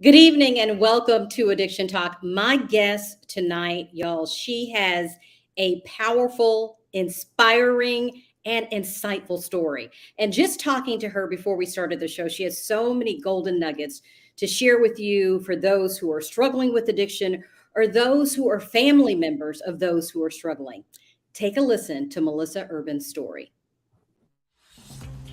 Good evening and welcome to Addiction Talk. My guest tonight, y'all, she has a powerful, inspiring, and insightful story. And just talking to her before we started the show, she has so many golden nuggets to share with you for those who are struggling with addiction or those who are family members of those who are struggling. Take a listen to Melissa Urban's story.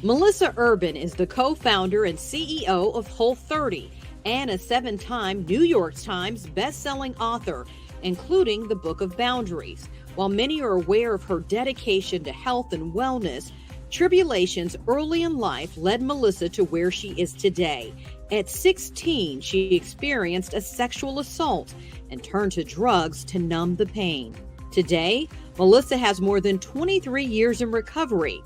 Melissa Urban is the co-founder and CEO of Whole30 and a 7-time New York Times best-selling author, including the Book of Boundaries. While many are aware of her dedication to health and wellness, tribulations early in life led Melissa to where she is today. At 16, she experienced a sexual assault and turned to drugs to numb the pain. Today, Melissa has more than 23 years in recovery.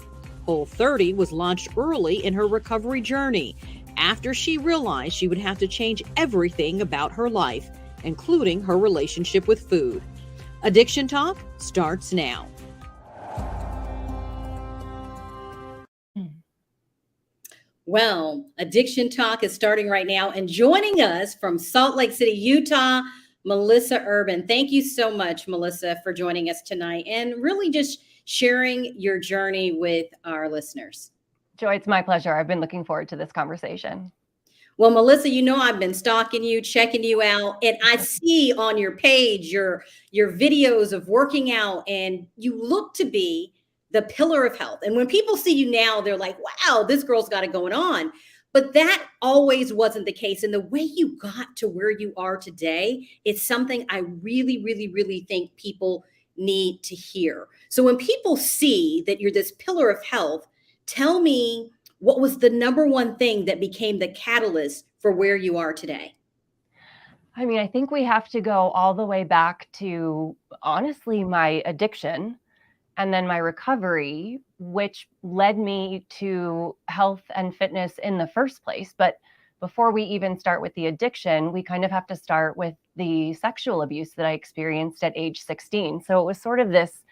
Whole30 was launched early in her recovery journey after she realized she would have to change everything about her life, including her relationship with food. Addiction Talk starts now. Well, Addiction Talk is starting right now, and joining us from Salt Lake City, Utah, Melissa Urban. Thank you so much, Melissa, for joining us tonight and really just sharing your journey with our listeners. Joy, it's my pleasure. I've been looking forward to this conversation. Well, Melissa, you know I've been stalking you, checking you out, and I see on your page your videos of working out, and you look to be the pillar of health. And when people see you now, they're like, wow, this girl's got it going on. But that always wasn't the case. And the way you got to where you are today, it's something I really, really, really think people need to hear. So when people see that you're this pillar of health, tell me, what was the number one thing that became the catalyst for where you are today? I mean, I think we have to go all the way back to, honestly, my addiction and then my recovery, which led me to health and fitness in the first place. But before we even start with the addiction, we kind of have to start with the sexual abuse that I experienced at age 16. So it was sort of this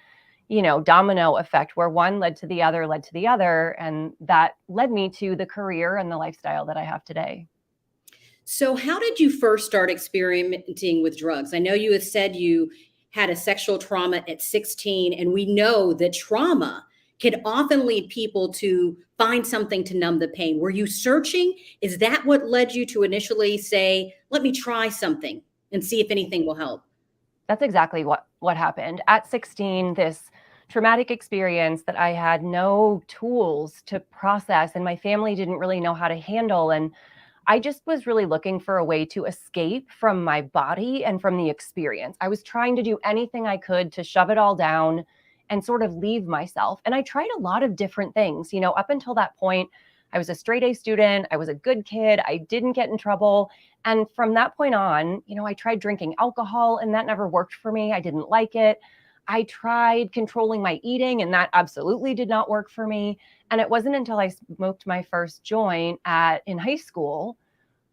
domino effect where one led to the other. And that led me to the career and the lifestyle that I have today. So how did you first start experimenting with drugs? I know you have said you had a sexual trauma at 16, and we know that trauma can often lead people to find something to numb the pain. Were you searching? Is that what led you to initially say, let me try something and see if anything will help? That's exactly what happened. At 16, this traumatic experience that I had no tools to process and my family didn't really know how to handle. And I just was really looking for a way to escape from my body and from the experience. I was trying to do anything I could to shove it all down and sort of leave myself. And I tried a lot of different things. Up until that point, I was a straight A student. I was a good kid. I didn't get in trouble. And from that point on, I tried drinking alcohol and that never worked for me. I didn't like it. I tried controlling my eating and that absolutely did not work for me. And it wasn't until I smoked my first joint in high school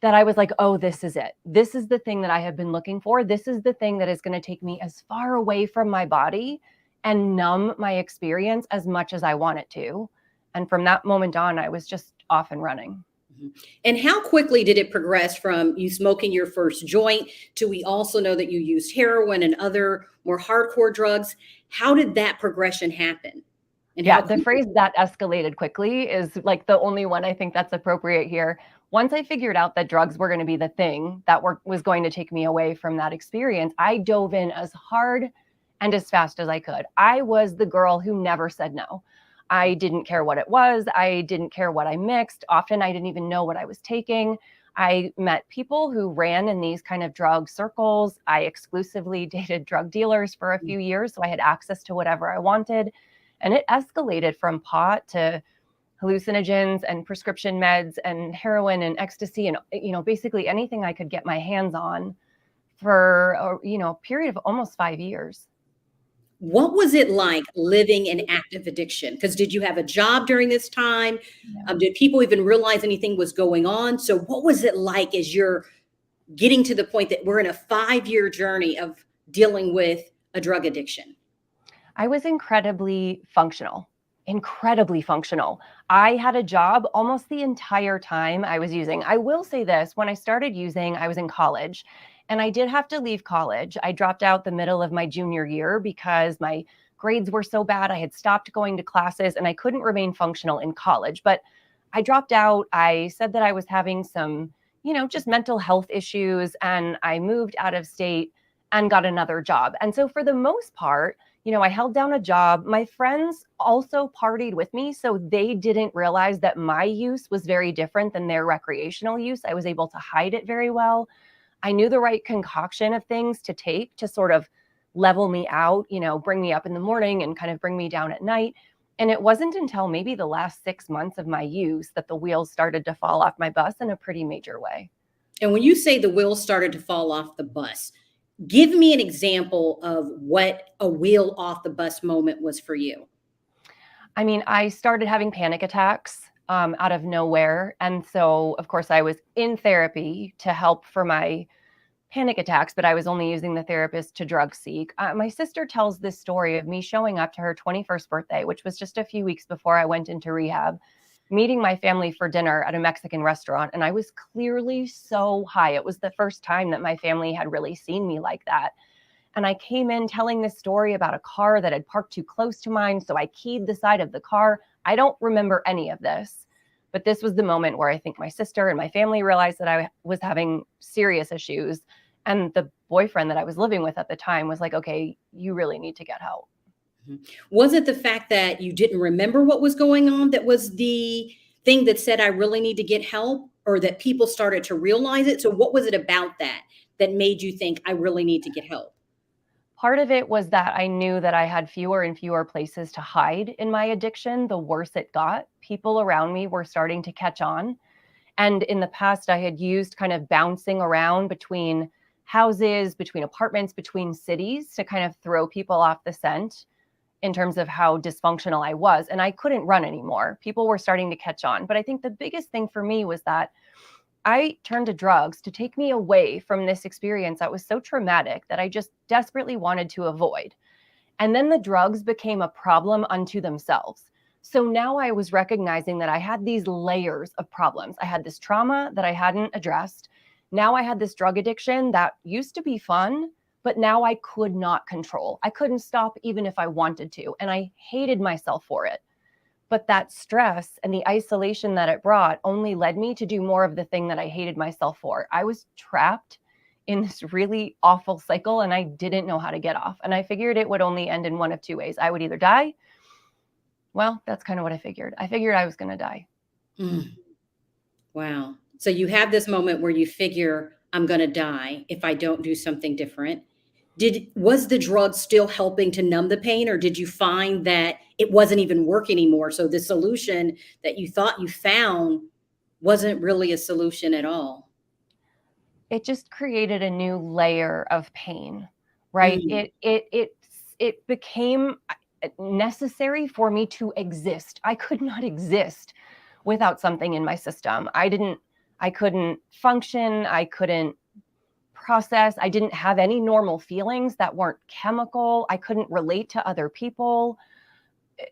that I was like, oh, this is it. This is the thing that I have been looking for. This is the thing that is going to take me as far away from my body and numb my experience as much as I want it to. And from that moment on, I was just off and running. And how quickly did it progress from you smoking your first joint to we also know that you used heroin and other more hardcore drugs? How did that progression happen? And the phrase that escalated quickly is like the only one I think that's appropriate here. Once I figured out that drugs were going to be the thing that was going to take me away from that experience, I dove in as hard and as fast as I could. I was the girl who never said no. I didn't care what it was. I didn't care what I mixed. Often I didn't even know what I was taking. I met people who ran in these kind of drug circles. I exclusively dated drug dealers for a few years, so I had access to whatever I wanted. And it escalated from pot to hallucinogens and prescription meds and heroin and ecstasy and, basically anything I could get my hands on for, a period of almost 5 years. What was it like living in active addiction? Because did you have a job during this time? Yeah. Did people even realize anything was going on? So what was it like as you're getting to the point that we're in a 5-year journey of dealing with a drug addiction? I was incredibly functional incredibly functional. I had a job almost the entire time I was using. I will say this, when I started using, I was in college and I did have to leave college. I dropped out the middle of my junior year because my grades were so bad. I had stopped going to classes and I couldn't remain functional in college. But I dropped out. I said that I was having some, just mental health issues, and I moved out of state and got another job. And so for the most part, I held down a job. My friends also partied with me, so they didn't realize that my use was very different than their recreational use. I was able to hide it very well. I knew the right concoction of things to take to sort of level me out, bring me up in the morning and kind of bring me down at night. And it wasn't until maybe the last 6 months of my use that the wheels started to fall off my bus in a pretty major way. And when you say the wheels started to fall off the bus, give me an example of what a wheel off the bus moment was for you. I mean, I started having panic attacks out of nowhere. And so, of course, I was in therapy to help for my panic attacks, but I was only using the therapist to drug seek. My sister tells this story of me showing up to her 21st birthday, which was just a few weeks before I went into rehab, meeting my family for dinner at a Mexican restaurant. And I was clearly so high. It was the first time that my family had really seen me like that. And I came in telling this story about a car that had parked too close to mine. So I keyed the side of the car. I don't remember any of this, but this was the moment where I think my sister and my family realized that I was having serious issues. And the boyfriend that I was living with at the time was like, okay, you really need to get help. Was it the fact that you didn't remember what was going on that was the thing that said, I really need to get help, or that people started to realize it? So what was it about that made you think, I really need to get help? Part of it was that I knew that I had fewer and fewer places to hide in my addiction. The worse it got, people around me were starting to catch on. And in the past, I had used kind of bouncing around between houses, between apartments, between cities to kind of throw people off the scent in terms of how dysfunctional I was. And I couldn't run anymore. People were starting to catch on. But I think the biggest thing for me was that I turned to drugs to take me away from this experience that was so traumatic that I just desperately wanted to avoid. And then the drugs became a problem unto themselves. So now I was recognizing that I had these layers of problems. I had this trauma that I hadn't addressed. Now I had this drug addiction that used to be fun, but now I could not control. I couldn't stop even if I wanted to. And I hated myself for it. But that stress and the isolation that it brought only led me to do more of the thing that I hated myself for. I was trapped in this really awful cycle and I didn't know how to get off. And I figured it would only end in one of two ways. I would either die. Well, that's kind of what I figured. I figured I was going to die. Mm. Wow. So you have this moment where you figure, I'm going to die if I don't do something different. Was the drug still helping to numb the pain, or did you find that it wasn't even working anymore? So the solution that you thought you found wasn't really a solution at all. It just created a new layer of pain, right? Mm. It became necessary for me to exist. I could not exist without something in my system. I couldn't function. I couldn't process. I didn't have any normal feelings that weren't chemical. I couldn't relate to other people.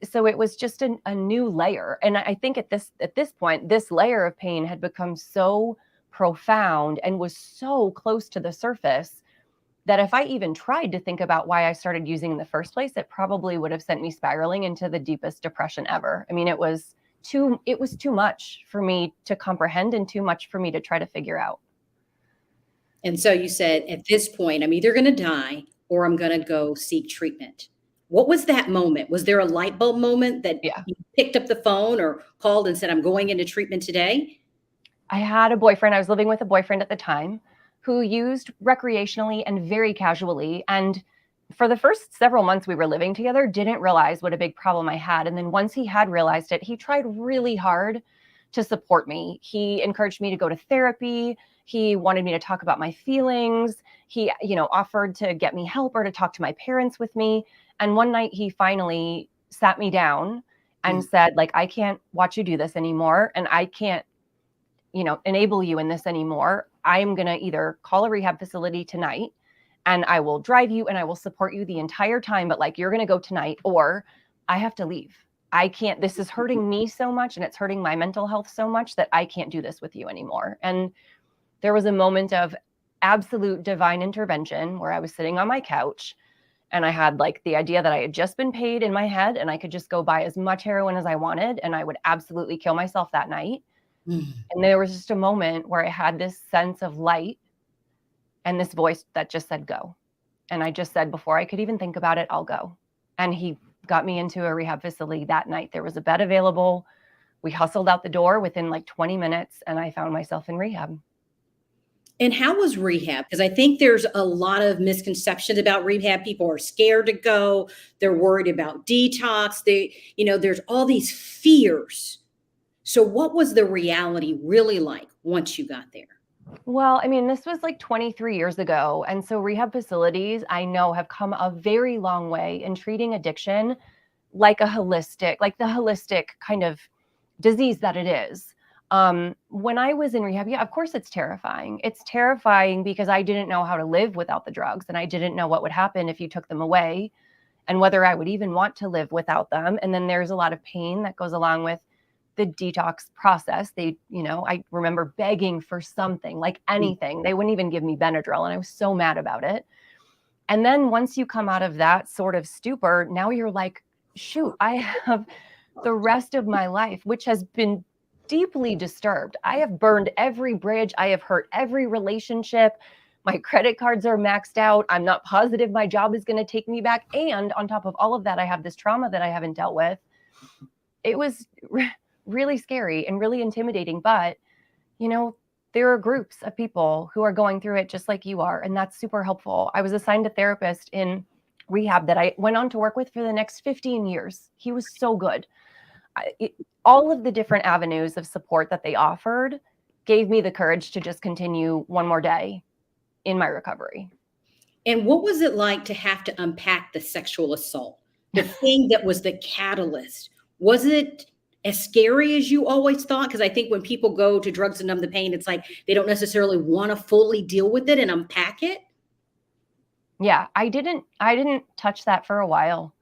So it was just a new layer. And I think at this point, this layer of pain had become so profound and was so close to the surface that if I even tried to think about why I started using in the first place, it probably would have sent me spiraling into the deepest depression ever. I mean, it was too much for me to comprehend and too much for me to try to figure out. And so you said, at this point, I'm either going to die or I'm going to go seek treatment. What was that moment? Was there a light bulb moment that Yeah. you picked up the phone or called and said, I'm going into treatment today? I had a boyfriend. I was living with a boyfriend at the time who used recreationally and very casually. And for the first several months we were living together, didn't realize what a big problem I had. And then once he had realized it, he tried really hard to support me. He encouraged me to go to therapy. He wanted me to talk about my feelings. He, offered to get me help or to talk to my parents with me. And one night he finally sat me down and said, like, I can't watch you do this anymore. And I can't, enable you in this anymore. I'm going to either call a rehab facility tonight and I will drive you and I will support you the entire time. But like, you're going to go tonight, or I have to leave. I can't, this is hurting me so much and it's hurting my mental health so much that I can't do this with you anymore. And there was a moment of absolute divine intervention where I was sitting on my couch and I had like the idea that I had just been paid in my head and I could just go buy as much heroin as I wanted and I would absolutely kill myself that night. And there was just a moment where I had this sense of light and this voice that just said, go. And I just said, before I could even think about it, I'll go. And he got me into a rehab facility that night. There was a bed available. We hustled out the door within like 20 minutes and I found myself in rehab. And how was rehab? Because I think there's a lot of misconceptions about rehab. People are scared to go. They're worried about detox. There's all these fears. So what was the reality really like once you got there? Well, I mean, this was like 23 years ago. And so rehab facilities, I know, have come a very long way in treating addiction like the holistic kind of disease that it is. When I was in rehab, yeah, of course it's terrifying. It's terrifying because I didn't know how to live without the drugs and I didn't know what would happen if you took them away and whether I would even want to live without them. And then there's a lot of pain that goes along with the detox process. I remember begging for something, like anything. They wouldn't even give me Benadryl and I was so mad about it. And then once you come out of that sort of stupor, now you're like, shoot, I have the rest of my life, which has been deeply disturbed. I have burned every bridge. I have hurt every relationship. My credit cards are maxed out. I'm not positive my job is going to take me back. And on top of all of that, I have this trauma that I haven't dealt with. It was really scary and really intimidating. But, there are groups of people who are going through it just like you are. And that's super helpful. I was assigned a therapist in rehab that I went on to work with for the next 15 years. He was so good. All of the different avenues of support that they offered gave me the courage to just continue one more day in my recovery. And what was it like to have to unpack the sexual assault, the thing that was the catalyst? Was it as scary as you always thought? Because I think when people go to drugs to numb the pain, it's like they don't necessarily want to fully deal with it and unpack it. Yeah, I didn't touch that for a while.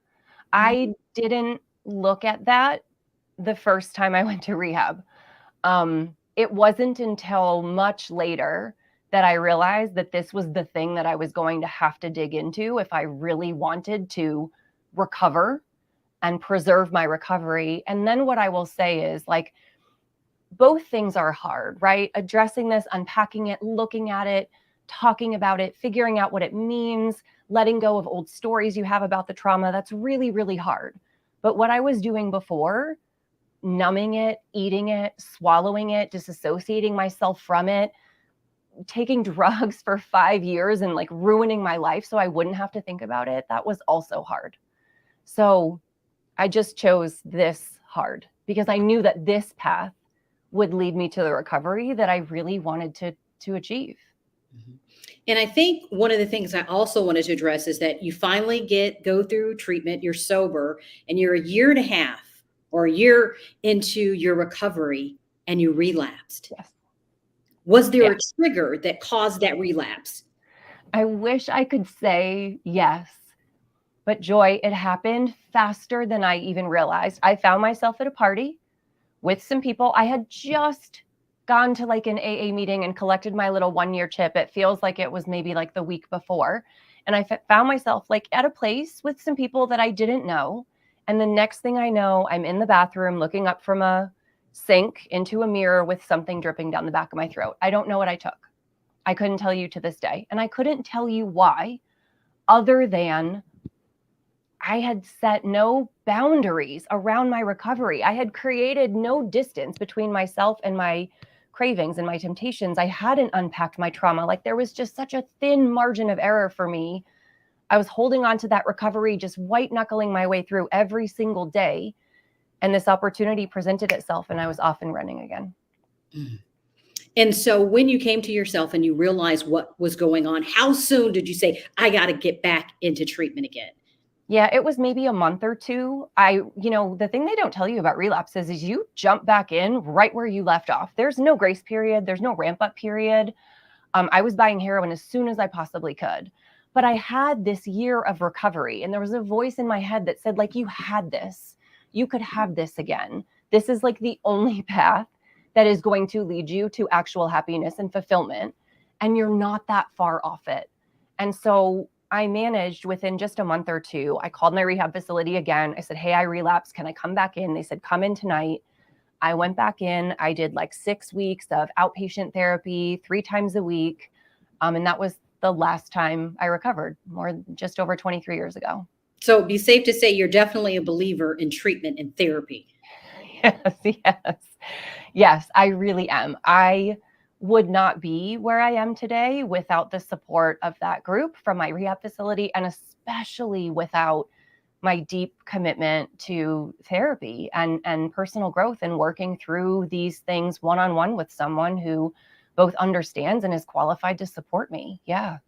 I didn't look at that the first time I went to rehab. It wasn't until much later that I realized that this was the thing that I was going to have to dig into if I really wanted to recover and preserve my recovery. And then what I will say is, like, both things are hard, right? Addressing this, unpacking it, looking at it, talking about it, figuring out what it means, letting go of old stories you have about the trauma. That's really, really hard. But what I was doing before, numbing it, eating it, swallowing it, disassociating myself from it, taking drugs for 5 years and like ruining my life so I wouldn't have to think about it, that was also hard. So I just chose this hard because I knew that this path would lead me to the recovery that I really wanted to achieve. And I think one of the things I also wanted to address is that you finally go through treatment, you're sober, and you're a year and a half or a year into your recovery and you relapsed. Yes. Was there a trigger that caused that relapse? I wish I could say yes, but Joy, it happened faster than I even realized. I found myself at a party with some people. I had just gone to like an AA meeting and collected my little 1-year chip. It feels like it was maybe like the week before. And I found myself like at a place with some people that I didn't know. And the next thing I know, I'm in the bathroom looking up from a sink into a mirror with something dripping down the back of my throat. I don't know what I took. I couldn't tell you to this day. And I couldn't tell you why, other than I had set no boundaries around my recovery. I had created no distance between myself and my cravings and my temptations. I hadn't unpacked my trauma. Like there was just such a thin margin of error for me. I was holding on to that recovery, just white knuckling my way through every single day. And this opportunity presented itself and I was off and running again. And so when you came to yourself and you realized what was going on, how soon did you say, I got to get back into treatment again? Yeah, it was maybe a month or two. The thing they don't tell you about relapses is you jump back in right where you left off. There's no grace period. There's no ramp up period. I was buying heroin as soon as I possibly could. But I had this year of recovery and there was a voice in my head that said, like, you had this. you could have this again. This is like the only path that is going to lead you to actual happiness and fulfillment. And you're not that far off it. And so I managed within just a month or two. I called my rehab facility again. I said, hey, I relapsed. Can I come back in? They said, come in tonight. I went back in. I did like 6 weeks of outpatient therapy 3 times a week. And that was the last time I recovered, just over 23 years ago. So it'd be safe to say you're definitely a believer in treatment and therapy. Yes. Yes, I really am. I would not be where I am today without the support of that group from my rehab facility, and especially without my deep commitment to therapy and personal growth and working through these things one-on-one with someone who both understands and is qualified to support me. Yeah.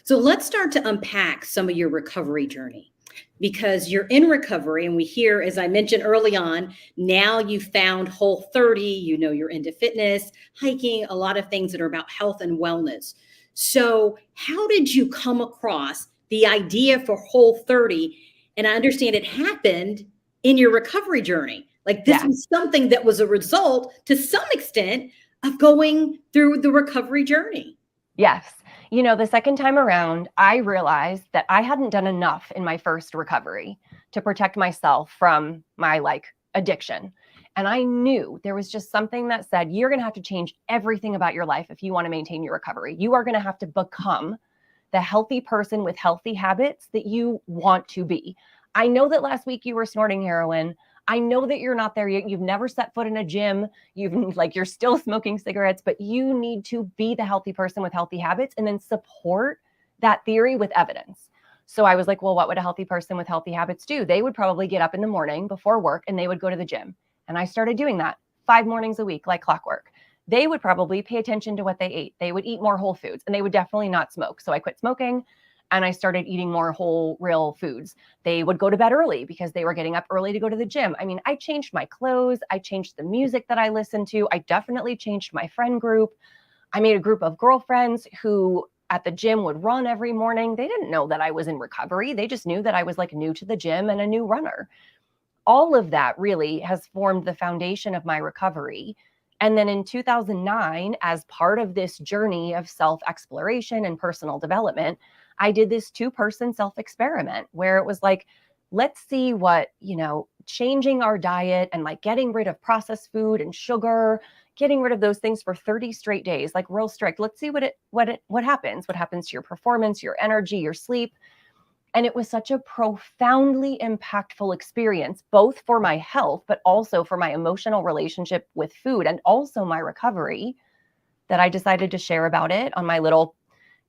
So let's start to unpack some of your recovery journey, because you're in recovery. And we hear, as I mentioned early on, now you found Whole30, you're into fitness, hiking, a lot of things that are about health and wellness. So how did you come across the idea for Whole30? And I understand it happened in your recovery journey. Like this was something that was a result to some extent of going through the recovery journey. Yes. The second time around, I realized that I hadn't done enough in my first recovery to protect myself from my addiction. And I knew there was just something that said, you're going to have to change everything about your life if you want to maintain your recovery. You are going to have to become the healthy person with healthy habits that you want to be. I know that last week you were snorting heroin. I know that you're not there yet. You've never set foot in a gym. You're still smoking cigarettes, but you need to be the healthy person with healthy habits and then support that theory with evidence. So I was like, well, what would a healthy person with healthy habits do? They would probably get up in the morning before work and they would go to the gym. And I started doing that 5 mornings a week, like clockwork. They would probably pay attention to what they ate. They would eat more whole foods and they would definitely not smoke. So I quit smoking and I started eating more whole, real foods. They would go to bed early because they were getting up early to go to the gym. I mean, I changed my clothes. I changed the music that I listened to. I definitely changed my friend group. I made a group of girlfriends who at the gym would run every morning. They didn't know that I was in recovery. They just knew that I was new to the gym and a new runner. All of that really has formed the foundation of my recovery. And then in 2009, as part of this journey of self-exploration and personal development, I did this 2-person self-experiment where it was let's see what, changing our diet and getting rid of processed food and sugar, getting rid of those things for 30 straight days, real strict. Let's see what happens to your performance, your energy, your sleep. And it was such a profoundly impactful experience, both for my health, but also for my emotional relationship with food and also my recovery, that I decided to share about it on my little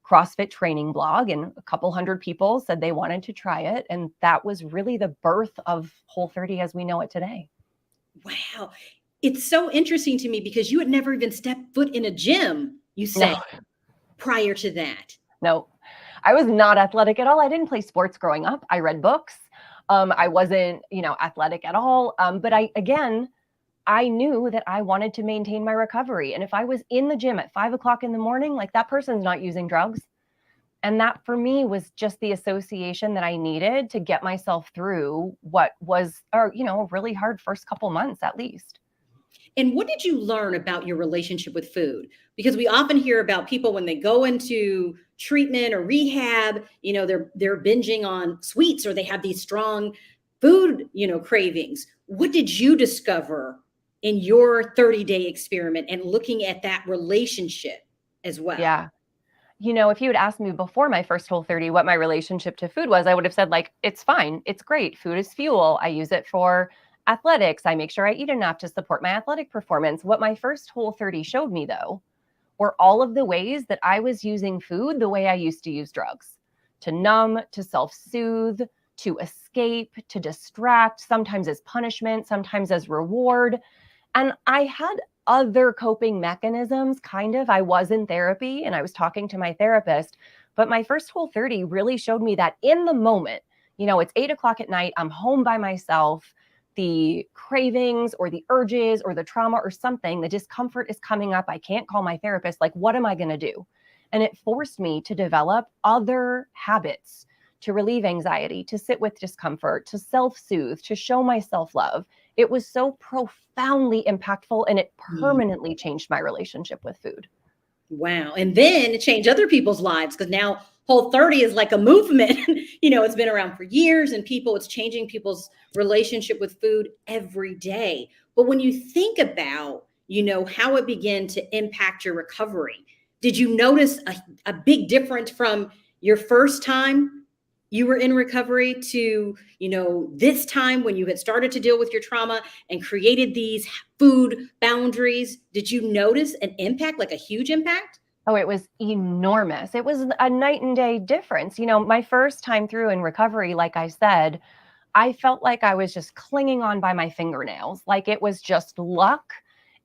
CrossFit training blog. And a couple hundred people said they wanted to try it. And that was really the birth of Whole30 as we know it today. Wow. It's so interesting to me because you had never even stepped foot in a gym, you said, prior to that. No, I was not athletic at all. I didn't play sports growing up. I read books. I wasn't, athletic at all. But I knew that I wanted to maintain my recovery. And if I was in the gym at 5 o'clock in the morning, that person's not using drugs. And that for me was just the association that I needed to get myself through what was, a really hard first couple months at least. And what did you learn about your relationship with food? Because we often hear about people when they go into treatment or rehab, they're binging on sweets or they have these strong food, cravings. What did you discover in your 30-day experiment and looking at that relationship as well? Yeah. If you had asked me before my first Whole30 what my relationship to food was, I would have said it's fine. It's great. Food is fuel. I use it for athletics. I make sure I eat enough to support my athletic performance. What my first Whole30 showed me though, were all of the ways that I was using food the way I used to use drugs: to numb, to self-soothe, to escape, to distract, sometimes as punishment, sometimes as reward. And I had other coping mechanisms, I was in therapy and I was talking to my therapist, but my first Whole30 really showed me that in the moment, it's 8 o'clock at night, I'm home by myself, the cravings or the urges or the trauma or something, the discomfort is coming up. I can't call my therapist. What am I going to do? And it forced me to develop other habits to relieve anxiety, to sit with discomfort, to self-soothe, to show myself love. It was so profoundly impactful, and it permanently changed my relationship with food. Wow. And then it changed other people's lives because now Whole30 is like a movement. It's been around for years and it's changing people's relationship with food every day. But when you think about, how it began to impact your recovery, did you notice a big difference from your first time you were in recovery to, this time when you had started to deal with your trauma and created these food boundaries? Did you notice an impact, like a huge impact? Oh, it was enormous. It was a night and day difference. My first time through in recovery, like I said, I felt like I was just clinging on by my fingernails, like it was just luck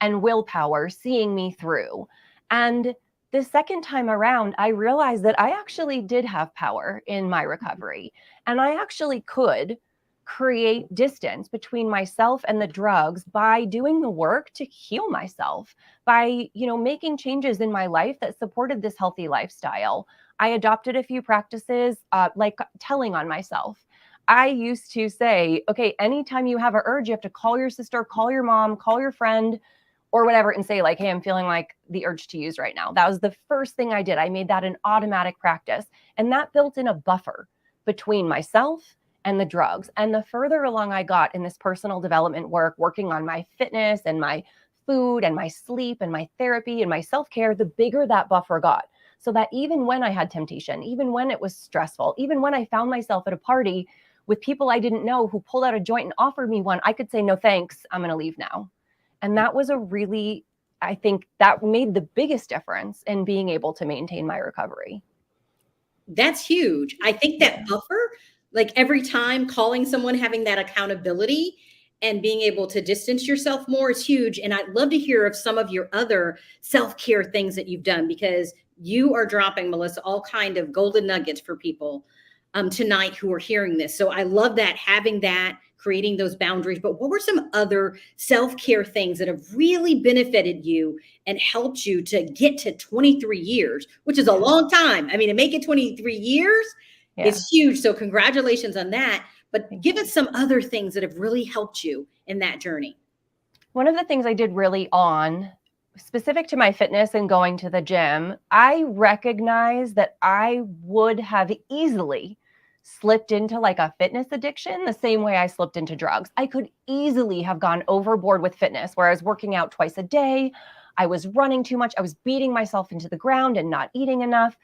and willpower seeing me through. And the second time around, I realized that I actually did have power in my recovery, and I actually could create distance between myself and the drugs by doing the work to heal myself, by, making changes in my life that supported this healthy lifestyle. I adopted a few practices, like telling on myself. I used to say, okay, anytime you have an urge, you have to call your sister, call your mom, call your friend, or whatever, and say like, hey, I'm feeling like the urge to use right now. That was the first thing I did. I made that an automatic practice. And that built in a buffer between myself and the drugs. And the further along I got in this personal development work, working on my fitness and my food and my sleep and my therapy and my self-care, the bigger that buffer got. So that even when I had temptation, even when it was stressful, even when I found myself at a party with people I didn't know who pulled out a joint and offered me one, I could say, no, thanks, I'm going to leave now. And that was I think that made the biggest difference in being able to maintain my recovery. That's huge. I think that buffer, like every time calling someone, having that accountability and being able to distance yourself more is huge. And I'd love to hear of some of your other self-care things that you've done, because you are dropping, Melissa, all kind of golden nuggets for people tonight who are hearing this. So I love that, having that, creating those boundaries. But what were some other self-care things that have really benefited you and helped you to get to 23 years, which is a long time? I mean, to make it 23 years, it's huge. So congratulations on that. But give us some other things that have really helped you in that journey. One of the things I did really specific to my fitness and going to the gym, I recognized that I would have easily slipped into like a fitness addiction the same way I slipped into drugs. I could easily have gone overboard with fitness, where I was working out twice a day. I was running too much. I was beating myself into the ground and not eating enough.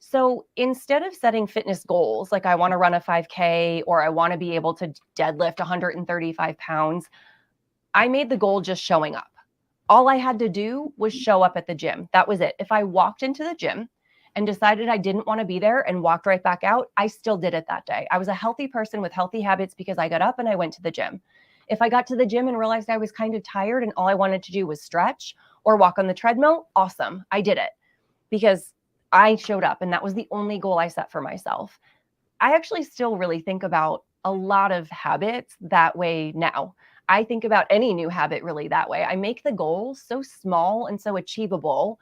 So instead of setting fitness goals, like I want to run a 5K or I want to be able to deadlift 135 pounds, I made the goal just showing up. All I had to do was show up at the gym. That was it. If I walked into the gym and decided I didn't want to be there and walked right back out, I still did it that day. I was a healthy person with healthy habits because I got up and I went to the gym. If I got to the gym and realized I was kind of tired and all I wanted to do was stretch or walk on the treadmill, awesome. I did it because I showed up, and that was the only goal I set for myself. I actually still really think about a lot of habits that way now. I think about any new habit really that way. I make the goals so small and so achievable,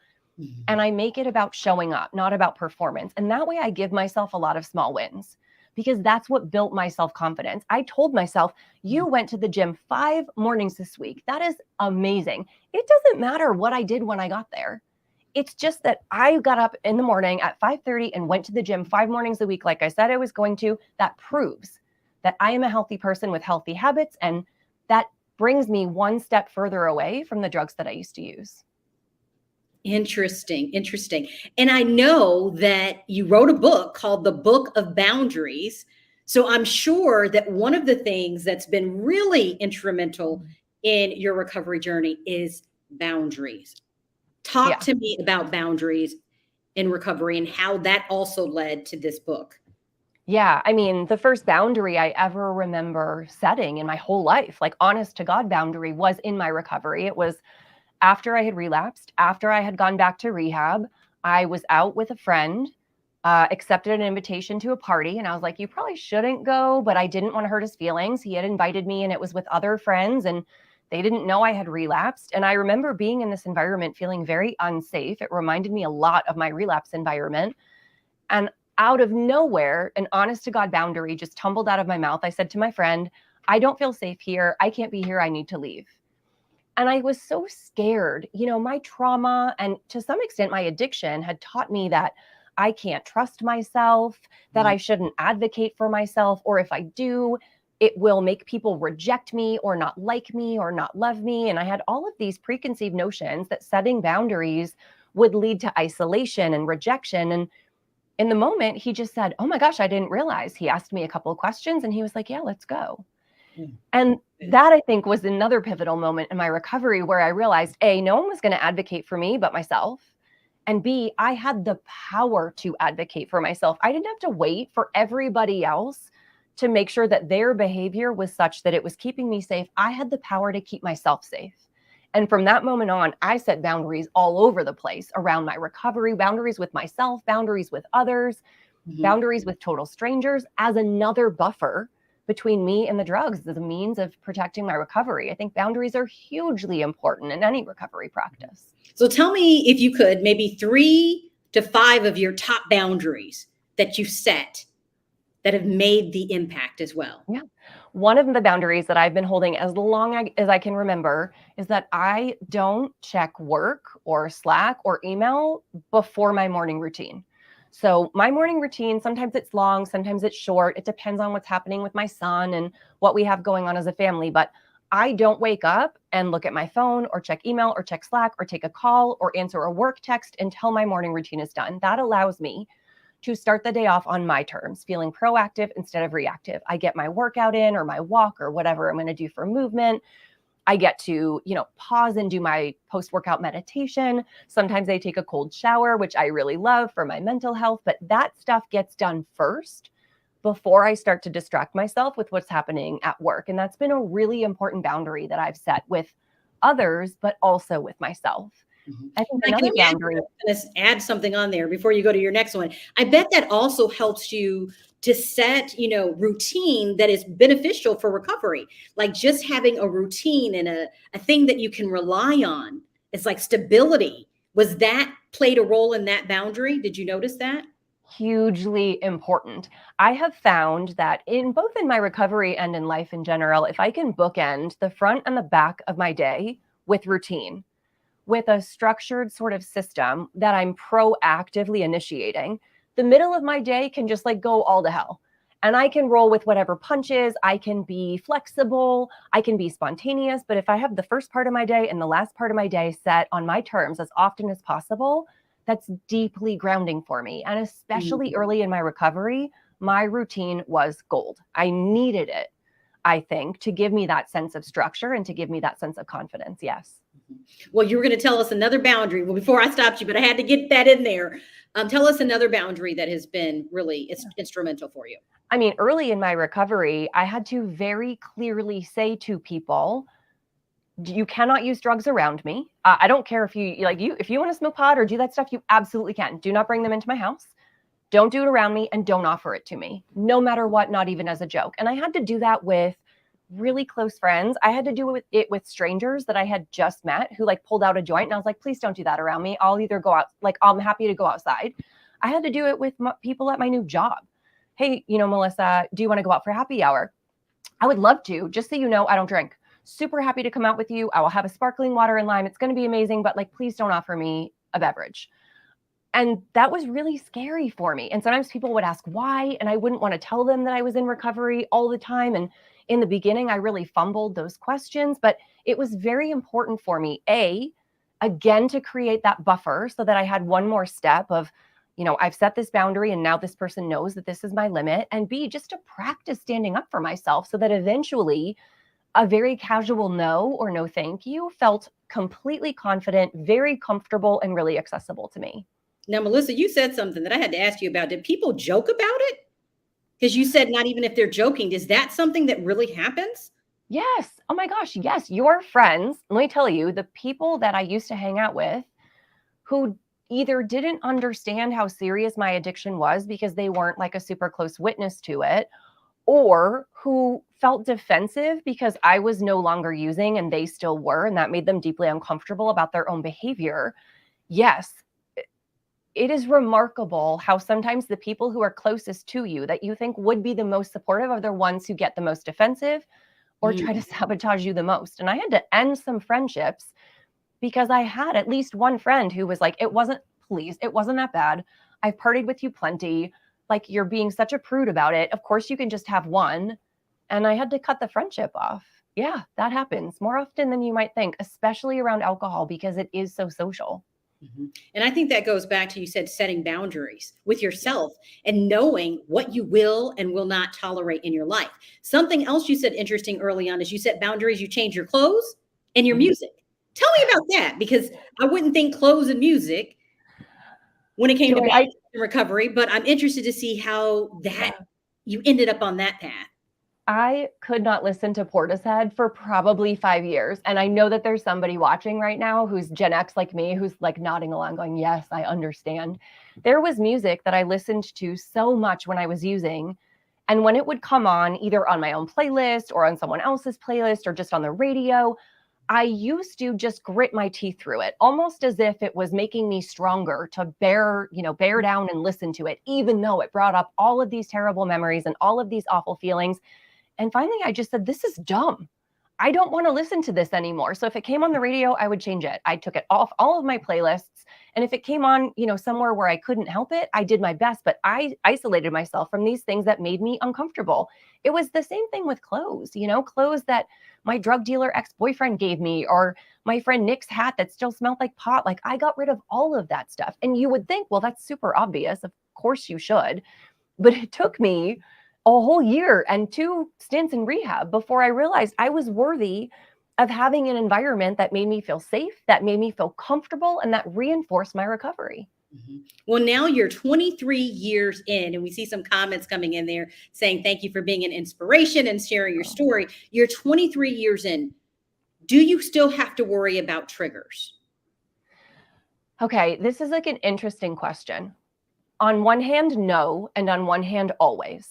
and I make it about showing up, not about performance. And that way I give myself a lot of small wins, because that's what built my self-confidence. I told myself, you went to the gym 5 mornings this week. That is amazing. It doesn't matter what I did when I got there. It's just that I got up in the morning at 5:30 and went to the gym 5 mornings a week, like I said I was going to. That proves that I am a healthy person with healthy habits, and that brings me one step further away from the drugs that I used to use. Interesting. And I know that you wrote a book called The Book of Boundaries. So I'm sure that one of the things that's been really instrumental in your recovery journey is boundaries. Talk to me about boundaries in recovery and how that also led to this book. Yeah, I mean, the first boundary I ever remember setting in my whole life, like honest to God boundary, was in my recovery. It was after I had relapsed, after I had gone back to rehab. I was out with a friend, accepted an invitation to a party, and I was like, you probably shouldn't go, but I didn't want to hurt his feelings. He had invited me, and it was with other friends, and they didn't know I had relapsed. And I remember being in this environment feeling very unsafe. It reminded me a lot of my relapse environment. And out of nowhere, an honest to God boundary just tumbled out of my mouth. I said to my friend, I don't feel safe here. I can't be here. I need to leave. And I was so scared. My trauma and to some extent my addiction had taught me that I can't trust myself, that I shouldn't advocate for myself, or if I do, it will make people reject me or not like me or not love me. And I had all of these preconceived notions that setting boundaries would lead to isolation and rejection. And in the moment, he just said, oh my gosh, I didn't realize. He asked me a couple of questions and he was like, yeah, let's go. And that, I think, was another pivotal moment in my recovery where I realized, A, no one was going to advocate for me but myself. And B, I had the power to advocate for myself. I didn't have to wait for everybody else to make sure that their behavior was such that it was keeping me safe. I had the power to keep myself safe. And from that moment on, I set boundaries all over the place around my recovery, boundaries with myself, boundaries with others, boundaries with total strangers as another buffer between me and the drugs as a means of protecting my recovery. I think boundaries are hugely important in any recovery practice. So tell me, if you could, maybe 3 to 5 of your top boundaries that you set that have made the impact as well. Yeah. One of the boundaries that I've been holding as long as I can remember is that I don't check work or Slack or email before my morning routine. So my morning routine, sometimes it's long, sometimes it's short. It depends on what's happening with my son and what we have going on as a family. But I don't wake up and look at my phone or check email or check Slack or take a call or answer a work text until my morning routine is done. That allows me to start the day off on my terms, feeling proactive instead of reactive. I get my workout in or my walk or whatever I'm going to do for movement. I get to, pause and do my post-workout meditation. Sometimes I take a cold shower, which I really love for my mental health, but that stuff gets done first before I start to distract myself with what's happening at work. And that's been a really important boundary that I've set with others, but also with myself. I think another boundary. I'm going to add something on there before you go to your next one. I bet that also helps you to set, routine that is beneficial for recovery. Like just having a routine and a thing that you can rely on. It's like stability. Was that played a role in that boundary? Did you notice that? Hugely important. I have found that both in my recovery and in life in general, if I can bookend the front and the back of my day with routine, with a structured sort of system that I'm proactively initiating, the middle of my day can just go all to hell. And I can roll with whatever punches. I can be flexible. I can be spontaneous. But if I have the first part of my day and the last part of my day set on my terms as often as possible, that's deeply grounding for me. And especially early in my recovery, my routine was gold. I needed it, I think, to give me that sense of structure and to give me that sense of confidence. Yes. Well, you were going to tell us another boundary. Well, before I stopped you, but I had to get that in there. Tell us another boundary that has been really instrumental for you. I mean, early in my recovery, I had to very clearly say to people, you cannot use drugs around me. I don't care if if you want to smoke pot or do that stuff, you absolutely can. Do not bring them into my house. Don't do it around me and don't offer it to me, no matter what, not even as a joke. And I had to do that with really close friends. I had to do it with strangers that I had just met who pulled out a joint. And I was like, please don't do that around me. I'll either go out, I'm happy to go outside. I had to do it with people at my new job. Hey, Melissa, do you want to go out for happy hour? I would love to. Just so you know, I don't drink. Super happy to come out with you. I will have a sparkling water and lime. It's going to be amazing, but please don't offer me a beverage. And that was really scary for me. And sometimes people would ask why, and I wouldn't want to tell them that I was in recovery all the time. And in the beginning, I really fumbled those questions, but it was very important for me, again, to create that buffer so that I had one more step of, I've set this boundary and now this person knows that this is my limit. And B, just to practice standing up for myself so that eventually a very casual no or no thank you felt completely confident, very comfortable, and really accessible to me. Now, Melissa, you said something that I had to ask you about. Did people joke about it? Because you said not even if they're joking. Is that something that really happens? Yes. Oh my gosh. Yes. Your friends, let me tell you, the people that I used to hang out with who either didn't understand how serious my addiction was because they weren't a super close witness to it, or who felt defensive because I was no longer using and they still were, and that made them deeply uncomfortable about their own behavior. Yes. it is remarkable how sometimes the people who are closest to you that you think would be the most supportive are the ones who get the most defensive or try to sabotage you the most. And I had to end some friendships because I had at least one friend who was like, it wasn't that bad. I've partied with you plenty. Like, you're being such a prude about it. Of course you can just have one. And I had to cut the friendship off. Yeah, that happens more often than you might think, especially around alcohol because it is so social. And I think that goes back to, you said, setting boundaries with yourself and knowing what you will and will not tolerate in your life. Something else you said interesting early on is you set boundaries, you change your clothes and your music. Tell me about that, because I wouldn't think clothes and music when it came to balance and recovery, but I'm interested to see how that you ended up on that path. I could not listen to Portishead for probably 5 years. And I know that there's somebody watching right now who's Gen X like me, who's like nodding along going, yes, I understand. There was music that I listened to so much when I was using. And when it would come on, either on my own playlist or on someone else's playlist or just on the radio, I used to just grit my teeth through it, almost as if it was making me stronger to bear down and listen to it, even though it brought up all of these terrible memories and all of these awful feelings. And finally, I just said, this is dumb. I don't want to listen to this anymore. So if it came on the radio, I would change it. I took it off all of my playlists. And if it came on, somewhere where I couldn't help it, I did my best, but I isolated myself from these things that made me uncomfortable. It was the same thing with clothes, clothes that my drug dealer ex-boyfriend gave me, or my friend Nick's hat that still smelled like pot. Like, I got rid of all of that stuff. And you would think, well, that's super obvious. Of course you should. But it took me a whole year and 2 stints in rehab before I realized I was worthy of having an environment that made me feel safe, that made me feel comfortable, and that reinforced my recovery. Well, now you're 23 years in, and we see some comments coming in there saying, thank you for being an inspiration and sharing your story. You're 23 years in. Do you still have to worry about triggers? Okay, this is like an interesting question. On one hand, no, and on one hand, always.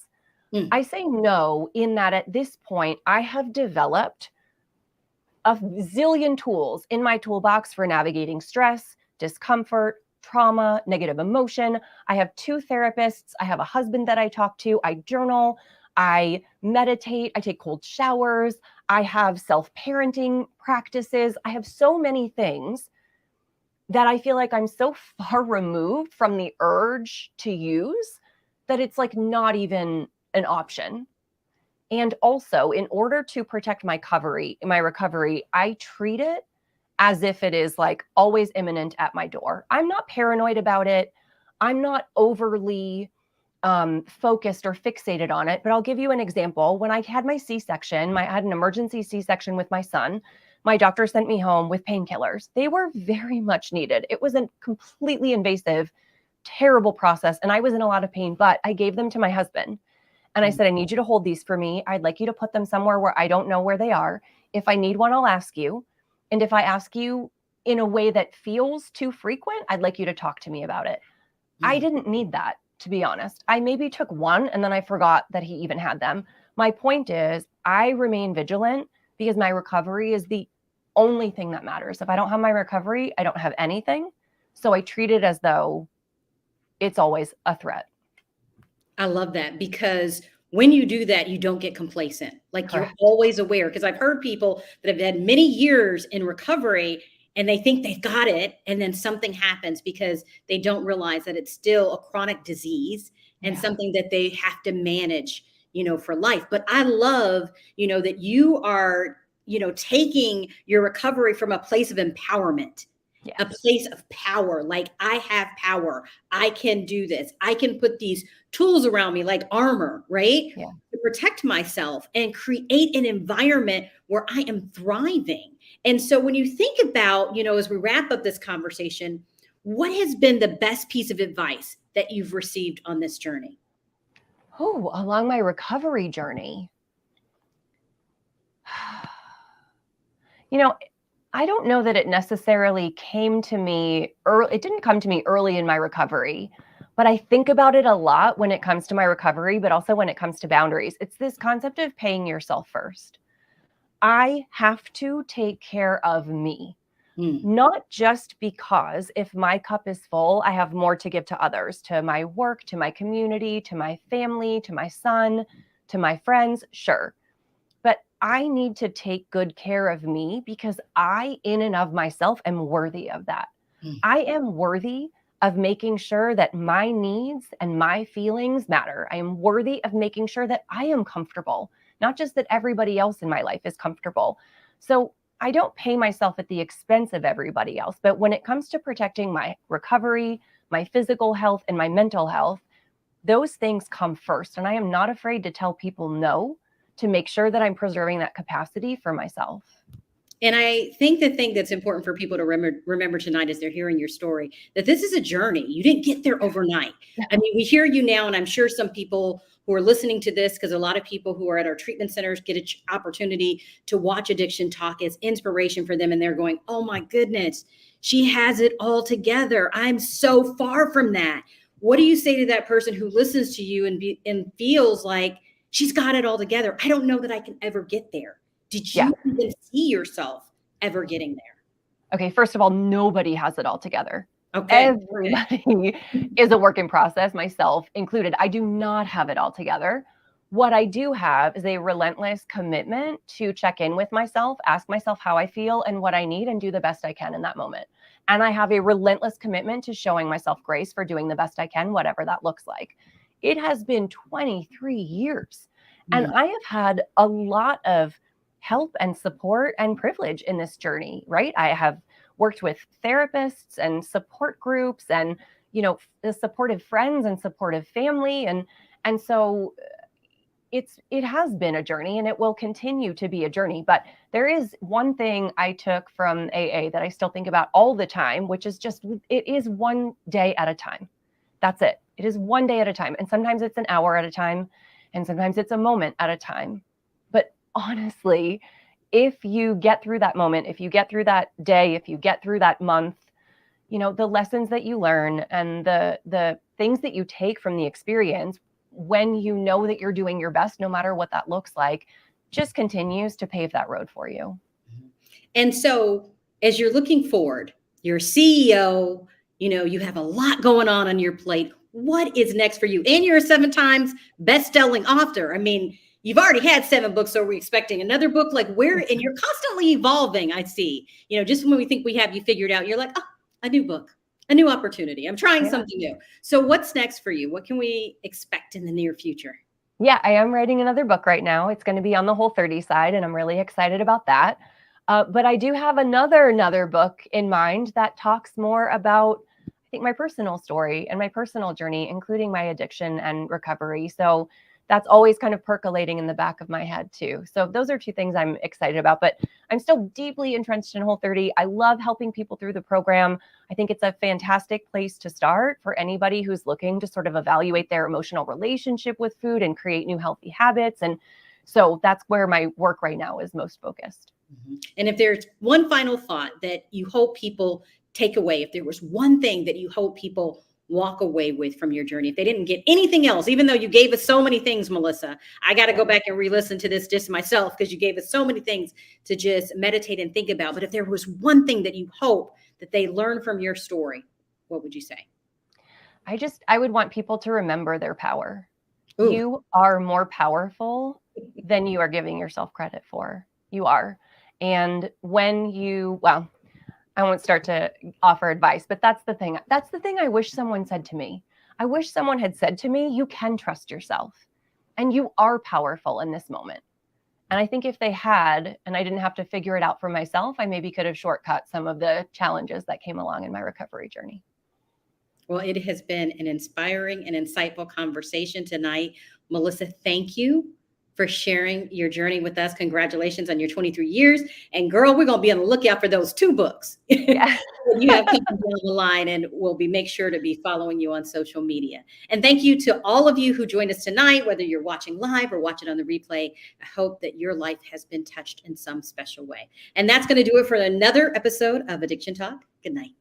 I say no in that at this point, I have developed a zillion tools in my toolbox for navigating stress, discomfort, trauma, negative emotion. I have 2 therapists. I have a husband that I talk to. I journal. I meditate. I take cold showers. I have self-parenting practices. I have so many things that I feel like I'm so far removed from the urge to use that it's like not even an option. And also, in order to protect my recovery, I treat it as if it is like always imminent at my door. I'm not paranoid about it. I'm not overly focused or fixated on it. But I'll give you an example. When I had my C-section, I had an emergency C-section with my son. My doctor sent me home with painkillers. They were very much needed. It was a completely invasive, terrible process. And I was in a lot of pain, but I gave them to my husband. And I said, I need you to hold these for me. I'd like you to put them somewhere where I don't know where they are. If I need one, I'll ask you. And if I ask you in a way that feels too frequent, I'd like you to talk to me about it. I didn't need that, to be honest. I maybe took one and then I forgot that he even had them. My point is, I remain vigilant because my recovery is the only thing that matters. If I don't have my recovery, I don't have anything. So I treat it as though it's always a threat. I love that, because when you do that, you don't get complacent. Like, Correct. You're always aware, because I've heard people that have had many years in recovery and they think they've got it, and then something happens because they don't realize that it's still a chronic disease and something that they have to manage, for life. But I love, that you are, taking your recovery from a place of empowerment. Yes. A place of power. Like, I have power. I can do this. I can put these tools around me like armor, right? Yeah. To protect myself and create an environment where I am thriving. And so when you think about, as we wrap up this conversation, what has been the best piece of advice that you've received on this journey? Oh, along my recovery journey. I don't know that it necessarily came to me early. It didn't come to me early in my recovery, but I think about it a lot when it comes to my recovery, but also when it comes to boundaries. It's this concept of paying yourself first. I have to take care of me. Not just because if my cup is full, I have more to give to others, to my work, to my community, to my family, to my son, to my friends. Sure. But I need to take good care of me because I, in and of myself, am worthy of that. I am worthy of making sure that my needs and my feelings matter. I am worthy of making sure that I am comfortable, not just that everybody else in my life is comfortable. So I don't pay myself at the expense of everybody else. But when it comes to protecting my recovery, my physical health, and my mental health, those things come first. And I am not afraid to tell people no to make sure that I'm preserving that capacity for myself. And I think the thing that's important for people to remember tonight as they're hearing your story, that this is a journey. You didn't get there overnight. I mean, we hear you now, and I'm sure some people who are listening to this, because a lot of people who are at our treatment centers get an opportunity to watch Addiction Talk as inspiration for them. And they're going, oh my goodness, she has it all together. I'm so far from that. What do you say to that person who listens to you and feels like she's got it all together? I don't know that I can ever get there. Did you even see yourself ever getting there? Okay, first of all, nobody has it all together. Okay. Everybody is a work in process, myself included. I do not have it all together. What I do have is a relentless commitment to check in with myself, ask myself how I feel and what I need, and do the best I can in that moment. And I have a relentless commitment to showing myself grace for doing the best I can, whatever that looks like. It has been 23 years, and I have had a lot of help and support and privilege in this journey, right? I have worked with therapists and support groups and, the supportive friends and supportive family. And so it has been a journey, and it will continue to be a journey. But there is one thing I took from AA that I still think about all the time, which is just, it is one day at a time. That's it. It is one day at a time. And sometimes it's an hour at a time, and sometimes it's a moment at a time. But honestly, if you get through that moment, if you get through that day, if you get through that month, the lessons that you learn and the things that you take from the experience, when you know that you're doing your best, no matter what that looks like, just continues to pave that road for you. And so as you're looking forward, you're a CEO, you have a lot going on your plate. What is next for you? And you're a 7 times best-selling author. I mean, you've already had 7 books, so we're expecting another book. Like and you're constantly evolving, I see. Just when we think we have you figured out, you're like, oh, a new book, a new opportunity. I'm trying something new. So what's next for you? What can we expect in the near future? Yeah, I am writing another book right now. It's going to be on the Whole30 side, and I'm really excited about that. But I do have another book in mind that talks more about, I think, my personal story and my personal journey, including my addiction and recovery. So that's always kind of percolating in the back of my head too. So those are 2 things I'm excited about, but I'm still deeply entrenched in Whole30. I love helping people through the program. I think it's a fantastic place to start for anybody who's looking to sort of evaluate their emotional relationship with food and create new healthy habits. And so that's where my work right now is most focused. And if there's one final thought that you hope people take away, if there was one thing that you hope people walk away with from your journey, if they didn't get anything else, even though you gave us so many things, Melissa, I got to go back and re-listen to this just myself, because you gave us so many things to just meditate and think about. But if there was one thing that you hope that they learn from your story, what would you say? I would want people to remember their power. Ooh. You are more powerful than you are giving yourself credit for. You are. And when I won't start to offer advice, but that's the thing. That's the thing I wish someone said to me. I wish someone had said to me, you can trust yourself and you are powerful in this moment. And I think if they had, and I didn't have to figure it out for myself, I maybe could have shortcut some of the challenges that came along in my recovery journey. Well, it has been an inspiring and insightful conversation tonight. Melissa, thank you for sharing your journey with us. Congratulations on your 23 years. And girl, we're going to be on the lookout for those 2 books. Yeah. You have people down the line, and we'll make sure to be following you on social media. And thank you to all of you who joined us tonight, whether you're watching live or watching on the replay. I hope that your life has been touched in some special way. And that's going to do it for another episode of Addiction Talk. Good night.